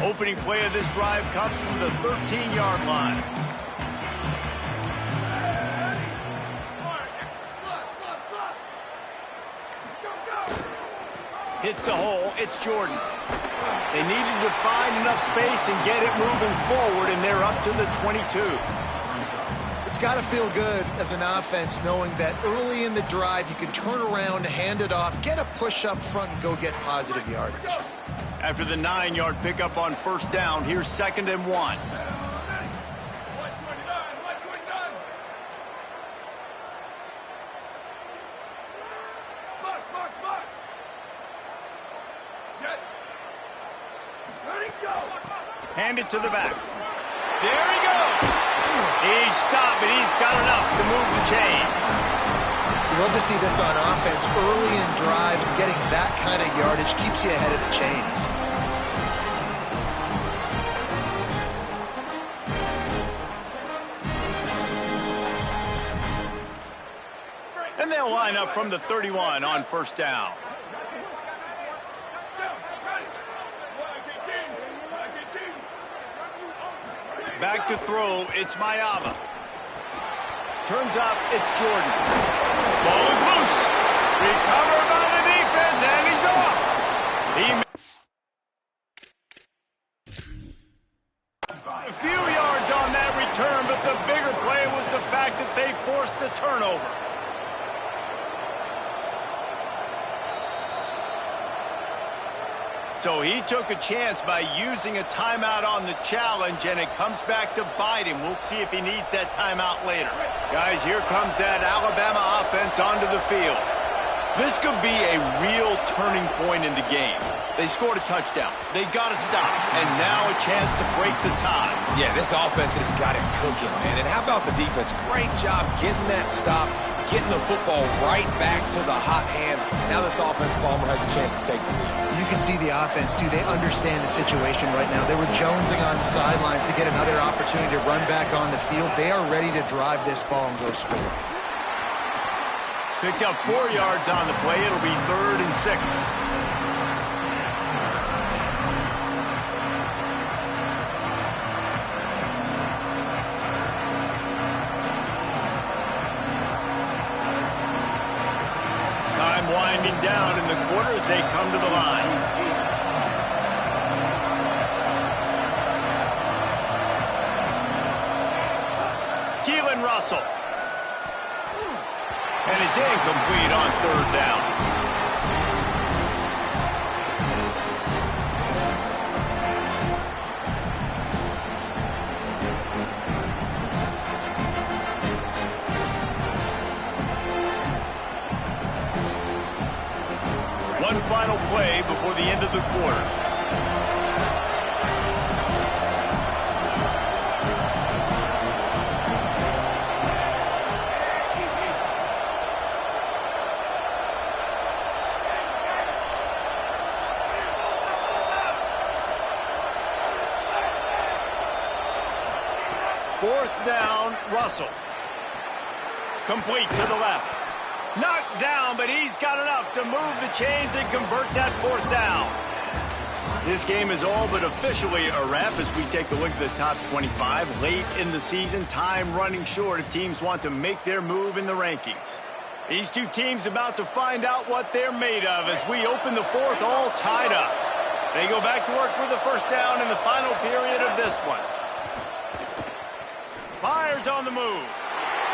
Opening play of this drive comes from the 13-yard line. Hits the hole. It's Jordan. They needed to find enough space and get it moving forward, and they're up to the 22. It's got to feel good as an offense knowing that early in the drive you can turn around, hand it off, get a push up front, and go get positive yardage. After the 9-yard pickup on first down, here's 2nd and 1. Hand it to the back. There he goes. He stopped, but he's got enough to move the chain. You love to see this on offense. Early in drives, getting that kind of yardage keeps you ahead of the chains. And they'll line up from the 31 on first down. Back to throw, it's Mayama. Turns up, it's Jordan. Ball is loose. Recovered by the defense, and he's off. A few yards on that return, but the bigger play was the fact that they forced the turnover. So he took a chance by using a timeout on the challenge, and it comes back to bite him. We'll see if he needs that timeout later. Guys, here comes that Alabama offense onto the field. This could be a real turning point in the game. They scored a touchdown. They got to stop, and now a chance to break the tie. Yeah, this offense has got it cooking, man. And how about the defense? Great job getting that stop, getting the football right back to the hot hand. Now this offense, Palmer, has a chance to take the lead. You can see the offense, too. They understand the situation right now. They were jonesing on the sidelines to get another opportunity to run back on the field. They are ready to drive this ball and go score. Picked up 4 yards on the play. It'll be 3rd and 6. Time winding down in the quarter as they come to the line. Keelan Russell. And it's incomplete on 3rd down. One final play before the end of the quarter. Fourth down, Russell. Complete to the left. Knocked down, but he's got enough to move the chains and convert that 4th down. This game is all but officially a wrap as we take a look at the top 25 late in the season. Time running short if teams want to make their move in the rankings. These two teams about to find out what they're made of as we open the 4th all tied up. They go back to work with the first down in the final period of this one. Myers on the move.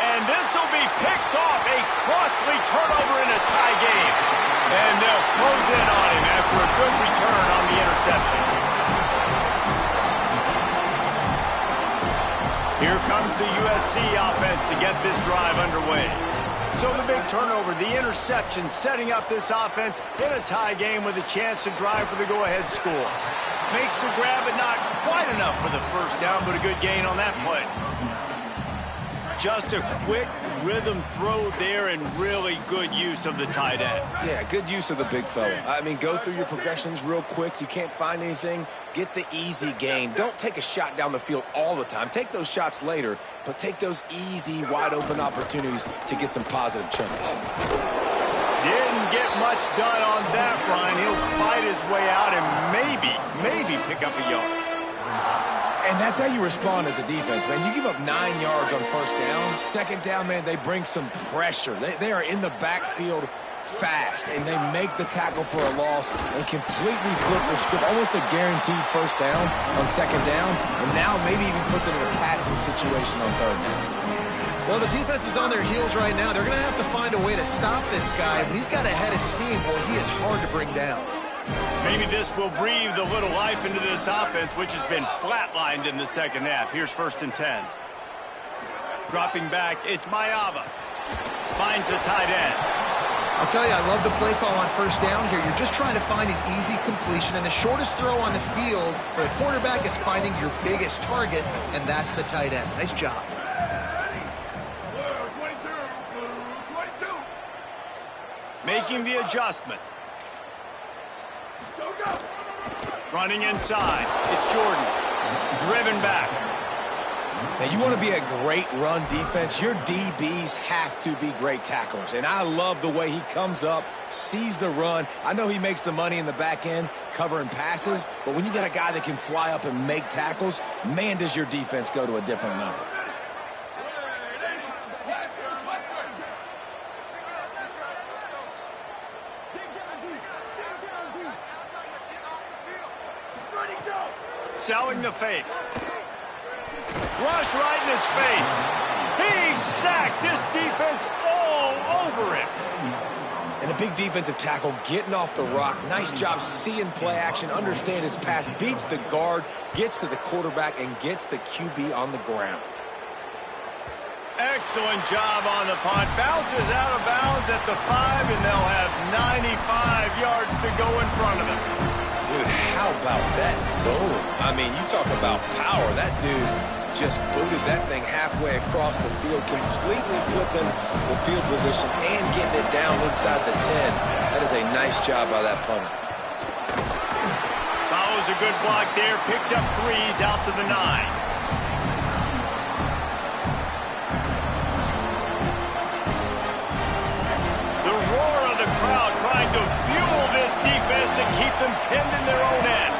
And this will be picked off, a costly turnover in a tie game. And they'll close in on him after a good return on the interception. Here comes the USC offense to get this drive underway. So the big turnover, the interception, setting up this offense in a tie game with a chance to drive for the go-ahead score. Makes the grab, but not quite enough for the first down, but a good gain on that play. Just a quick rhythm throw there and really good use of the tight end. Yeah, good use of the big fella. I mean, go through your progressions real quick. You can't find anything. Get the easy gain. Don't take a shot down the field all the time. Take those shots later, but take those easy, wide-open opportunities to get some positive chunks. Didn't get much done on that run. He'll fight his way out and maybe pick up a yard. And that's how you respond as a defense, man. You give up 9 yards on first down. Second down, man, they bring some pressure. They are in the backfield fast, and they make the tackle for a loss and completely flip the script. Almost a guaranteed first down on second down, and now maybe even put them in a passing situation on third down. Well, the defense is on their heels right now. They're going to have to find a way to stop this guy, but he's got a head of steam. Well, he is hard to bring down. Maybe this will breathe a little life into this offense, which has been flatlined in the second half. Here's 1st and 10. Dropping back, it's Mayava. Finds the tight end. I'll tell you, I love the play call on first down here. You're just trying to find an easy completion, and the shortest throw on the field for the quarterback is finding your biggest target, and that's the tight end. Nice job. Making the adjustment. Running inside. It's Jordan. Driven back. Now, you want to be a great run defense, your DBs have to be great tacklers. And I love the way he comes up, sees the run. I know he makes the money in the back end covering passes, but when you got a guy that can fly up and make tackles, man, does your defense go to a different level. Selling the fake. Rush right in his face. He's sacked. This defense all over him. And a big defensive tackle getting off the rock. Nice job seeing play action, understand his pass, beats the guard, gets to the quarterback, and gets the QB on the ground. Excellent job on the punt. Bounces out of bounds at the 5, and they'll have 95 yards to go in front of them. Dude, how about that boom? I mean, you talk about power. That dude just booted that thing halfway across the field, completely flipping the field position and getting it down inside the 10. That is a nice job by that punter. Follows a good block there. Picks up 3s out to the 9. The roar of the crowd trying to fuel this defense to keep them pinned in their own end.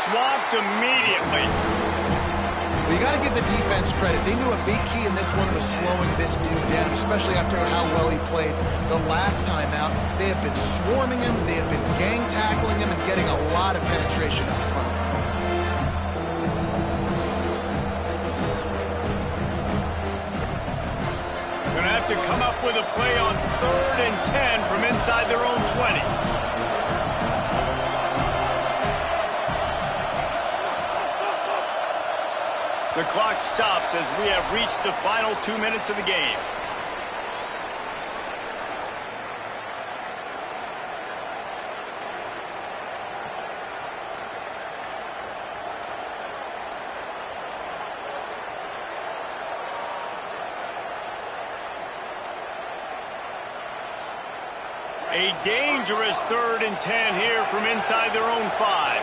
Swamped immediately. Well, you got to give the defense credit. They knew a big key in this one was slowing this dude down, especially after how well he played the last time out. They have been swarming him. They have been gang tackling him and getting a lot of penetration up front. Going to have to come up with a play on 3rd and 10 from inside their own 20. The clock stops as we have reached the final 2 minutes of the game. A dangerous 3rd and 10 here from inside their own 5.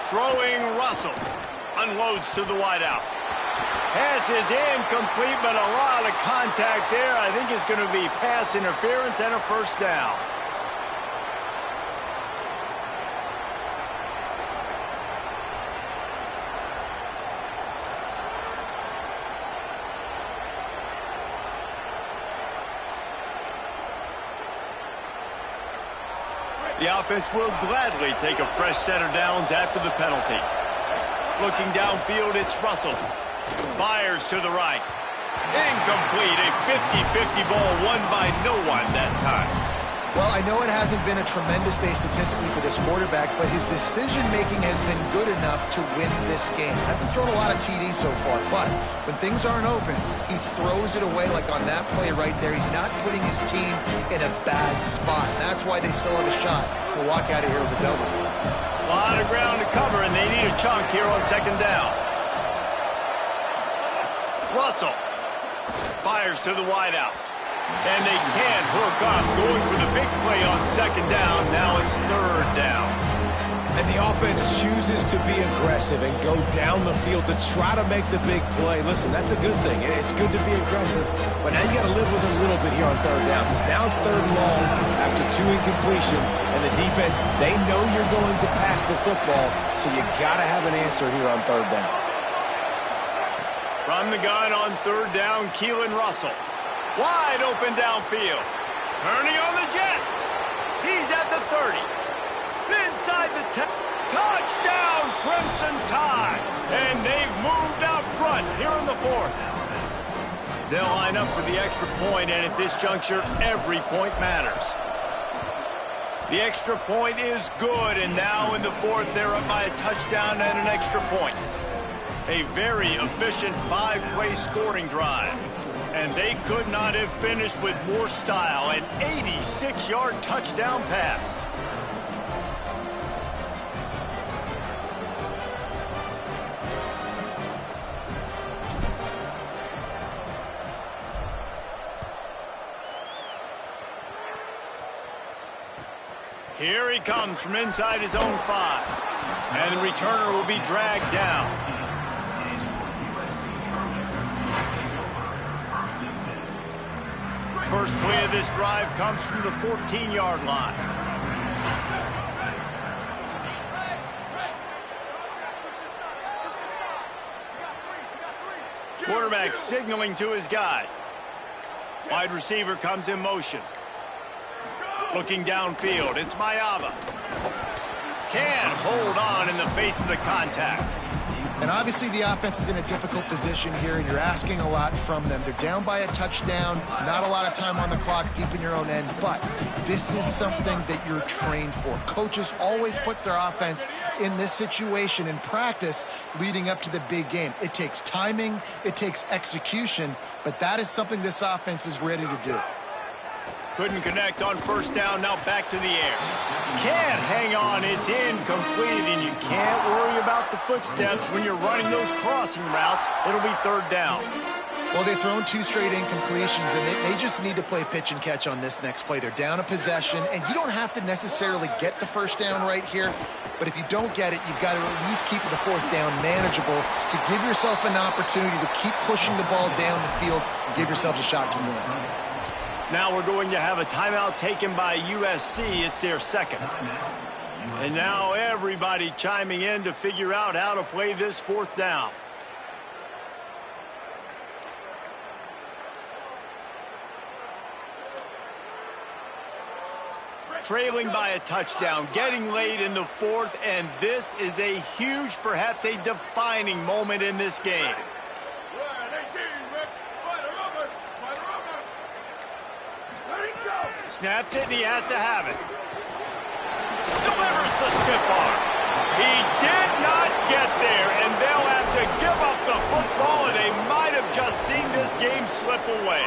Throwing Russell. Unloads to the wideout. Pass is incomplete, but a lot of contact there. I think it's going to be pass interference and a first down. The offense will gladly take a fresh set of downs after the penalty. Looking downfield, it's Russell. Fires to the right. Incomplete. A 50-50 ball won by no one that time. Well, I know it hasn't been a tremendous day statistically for this quarterback, but his decision-making has been good enough to win this game. Hasn't thrown a lot of TDs so far, but when things aren't open, he throws it away like on that play right there. He's not putting his team in a bad spot. And that's why they still have a shot to walk out of here with a W. A lot of ground to cover, and they need a chunk here on second down. Russell fires to the wideout. And they can't hook up, going for the big play on second down. Now it's third down. And the offense chooses to be aggressive and go down the field to try to make the big play. Listen, that's a good thing. It's good to be aggressive. But now you got to live with it a little bit here on third down, because now it's third and long after 2 incompletions. And the defense, they know you're going to pass the football, so you got to have an answer here on third down. From the gun on third down, Keelan Russell. Wide open downfield. Turning on the Jets. He's at the 30. Inside the 10. Touchdown, Crimson Tide. And they've moved out front here in the fourth. They'll line up for the extra point, and at this juncture, every point matters. The extra point is good, and now in the fourth, they're up by a touchdown and an extra point. A very efficient 5-play scoring drive. And they could not have finished with more style. An 86-yard touchdown pass. Here he comes from inside his own 5. And the returner will be dragged down. First play of this drive comes from the 14-yard line. Quarterback signaling to his guys. Wide receiver comes in motion. Looking downfield, it's Mayava. Can't hold on in the face of the contact. And obviously the offense is in a difficult position here, and you're asking a lot from them. They're down by a touchdown, not a lot of time on the clock, deep in your own end, but this is something that you're trained for. Coaches always put their offense in this situation in practice leading up to the big game. It takes timing, it takes execution, but that is something this offense is ready to do. Couldn't connect on first down, now back to the air. Can't hang on, it's incomplete, and you can't worry about the footsteps when you're running those crossing routes. It'll be third down. Well, they've thrown 2 straight incompletions, and they just need to play pitch and catch on this next play. They're down a possession, and you don't have to necessarily get the first down right here, but if you don't get it, you've got to at least keep the fourth down manageable to give yourself an opportunity to keep pushing the ball down the field and give yourselves a shot to win. Now we're going to have a timeout taken by USC. It's their second. And now everybody chiming in to figure out how to play this fourth down. Trailing by a touchdown, getting late in the fourth, and this is a huge, perhaps a defining moment in this game. Snapped it, and he has to have it. Delivers the stiff arm. He did not get there, and they'll have to give up the football, and they might have just seen this game slip away.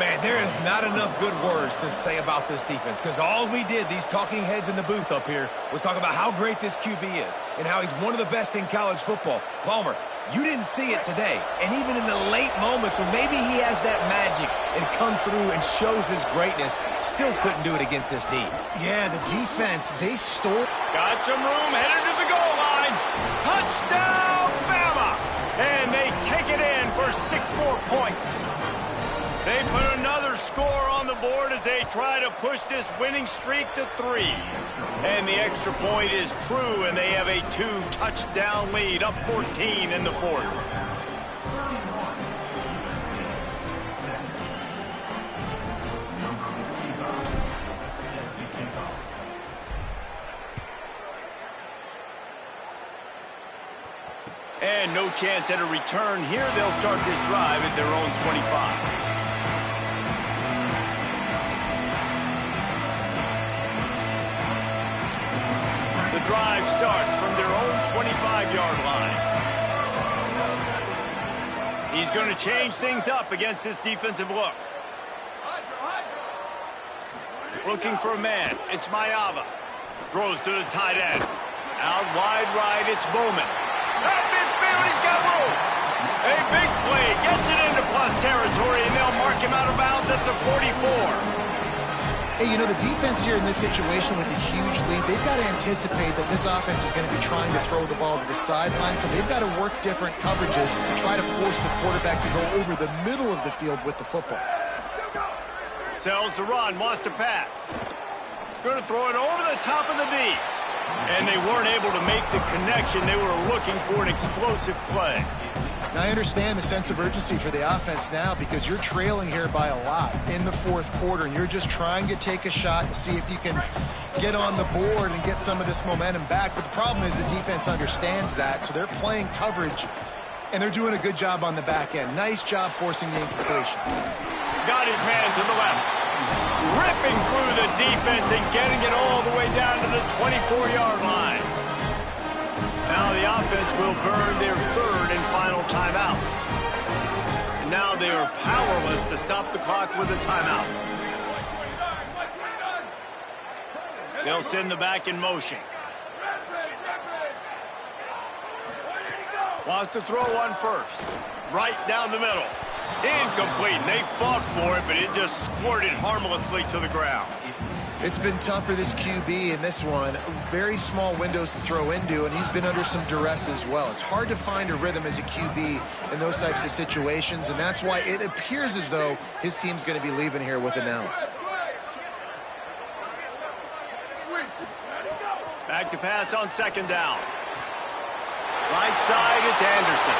Man, there is not enough good words to say about this defense, because all we did, these talking heads in the booth up here, was talk about how great this QB is and how he's one of the best in college football. Palmer, you didn't see it today, and even in the late moments when maybe he has that magic and comes through and shows his greatness, still couldn't do it against this team. Yeah, the defense, they stole. Got some room, headed to the goal line. Touchdown, Bama! And they take it in for 6 more points. They put another score on the board as they try to push this winning streak to 3. And the extra point is true, and they have a 2-touchdown lead, up 14 in the fourth. And no chance at a return here. They'll start this drive at their own 25. The drive starts from their own 25-yard line. He's going to change things up against this defensive look. Looking for a man. It's Mayava. Throws to the tight end. Out wide right, it's Bowman. At midfield, he's got room. A big play gets it into plus territory, and they'll mark him out of bounds at the 44. Hey, you know, the defense here in this situation with a huge lead, they've got to anticipate that this offense is going to be trying to throw the ball to the sideline, so they've got to work different coverages to try to force the quarterback to go over the middle of the field with the football. Tells to run, wants to pass. Going to throw it over the top of the D. And they weren't able to make the connection. They were looking for an explosive play. Now, I understand the sense of urgency for the offense now because you're trailing here by a lot in the fourth quarter, and you're just trying to take a shot and see if you can get on the board and get some of this momentum back. But the problem is the defense understands that, so they're playing coverage, and they're doing a good job on the back end. Nice job forcing the incompletion. Got his man to the left. Ripping through the defense and getting it all the way down to the 24-yard line. Now the offense will burn their third and final timeout. And now they are powerless to stop the clock with a timeout. They'll send the back in motion. Wants to throw one first. Right down the middle. Incomplete. They fought for it, but it just squirted harmlessly to the ground. It's been tough for this QB in this one. Very small windows to throw into, and he's been under some duress as well. It's hard to find a rhythm as a QB in those types of situations, and that's why it appears as though his team's going to be leaving here with an L. Back to pass on second down. Right side, it's Anderson.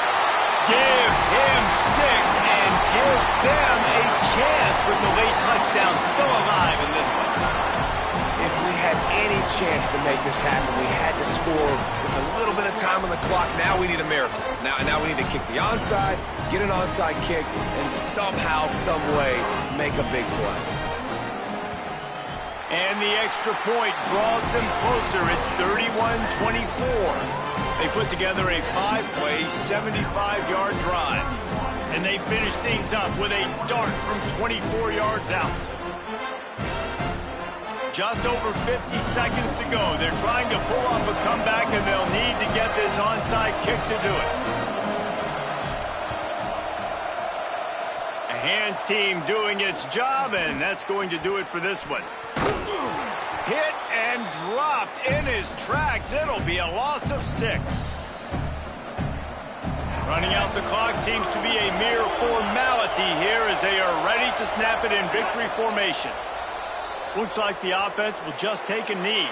Give him 6 and give them a chance with the late touchdown still alive in this one. If we had any chance to make this happen, we had to score with a little bit of time on the clock. Now we need a miracle. Now we need to kick the onside, get an onside kick, and somehow, some way, make a big play. And the extra point draws them closer. It's 31-24. They put together a 5-play, 75-yard drive. And they finish things up with a dart from 24 yards out. Just over 50 seconds to go. They're trying to pull off a comeback, and they'll need to get this onside kick to do it. A hands team doing its job, and that's going to do it for this one. Hit and dropped in his tracks. It'll be a loss of 6. Running out the clock seems to be a mere formality here as they are ready to snap it in victory formation. Looks like the offense will just take a knee.